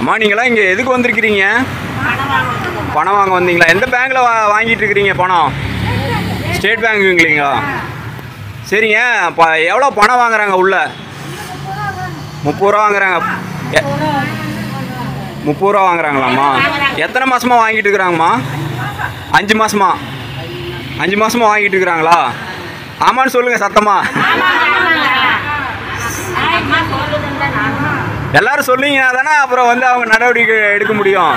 அம்மா நீங்களாம் இங்கே எதுக்கு வந்திருக்கிறீங்க? பணம் வாங்க வந்தீங்களா? எந்த பேங்க்கில் வாங்கிட்டு இருக்கிறீங்க பணம்? ஸ்டேட் பேங்க்குங்களா? சரிங்க. எவ்வளோ பணம் வாங்குறாங்க உள்ள? 30 ரூபா வாங்குறாங்க. 30 ரூபா வாங்குறாங்களாம்மா? எத்தனை மாதமாக வாங்கிட்டு இருக்கிறாங்கம்மா? 5 மாதமா? 5 மாதமாக வாங்கிட்டு இருக்கிறாங்களா? ஆமான்னு சொல்லுங்கள் சத்தமா. எல்லாரும் சொன்னீங்கன்னா தானே அப்புறம் வந்து அவங்க நடவடிக்கை எடுக்க முடியும்.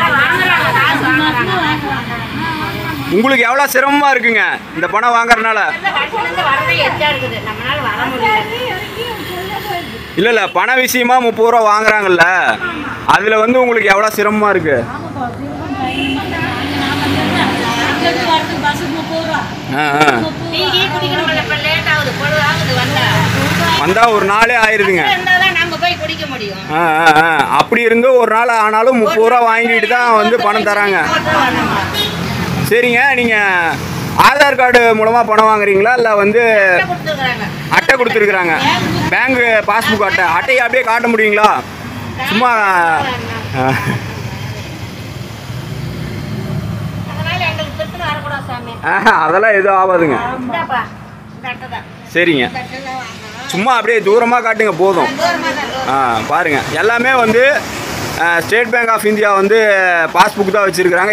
உங்களுக்கு எவ்வளோ சிரமமாக இருக்குங்க இந்த பணம் வாங்குறதுனால? இல்லை பண விஷயமா 30 ரூபா வாங்குறாங்கல்ல, அதில் வந்து உங்களுக்கு எவ்வளோ சிரமமாக இருக்கு? வந்தால் ஒரு நாளே ஆயிடுதுங்க. அப்படி இருந்து ஒரு நாள் ஆனாலும் 30 ரூபா வாங்கிட்டு தான் வந்து பணம் தராங்க. சரிங்க. நீங்கள் ஆதார் கார்டு மூலமாக பணம் வாங்குறீங்களா இல்லை வந்து அட்டை கொடுத்துருக்குறாங்க? பேங்கு பாஸ்புக் அட்டையை அப்படியே காட்ட முடியுங்களா? சும்மா அதெல்லாம் எதுவும் ஆகாதுங்க. சரிங்க. சும்மா அப்படியே தூரமாக காட்டுங்க போதும். பாருங்கள் எல்லாமே வந்து ஸ்டேட் பேங்க் ஆஃப் இந்தியா வந்து பாஸ்புக் தான் வச்சுருக்குறாங்க.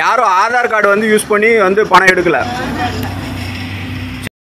யாரும் ஆதார் கார்டு வந்து யூஸ் பண்ணி வந்து பணம் எடுக்கலை.